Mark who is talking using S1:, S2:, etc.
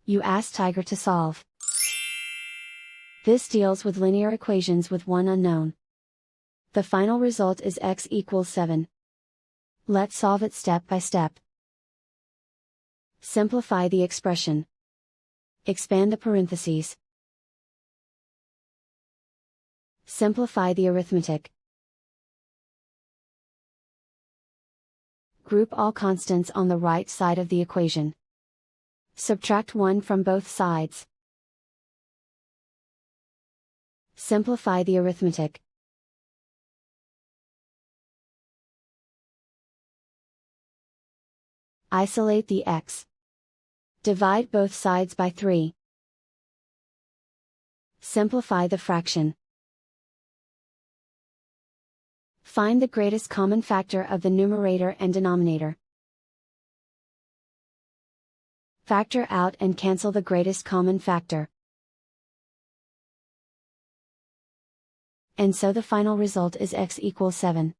S1: You ask Tiger to solve. This deals with linear equations with one unknown. The final result is x equals 7. Let's solve it step by step. Simplify the expression. Expand the parentheses. Simplify the arithmetic. Group all constants on the right side of the equation. Subtract 1 from both sides. Simplify the arithmetic. Isolate the x. Divide both sides by 3. Simplify the fraction. Find the greatest common factor of the numerator and denominator. Factor out and cancel the greatest common factor. And so the final result is x equals 7.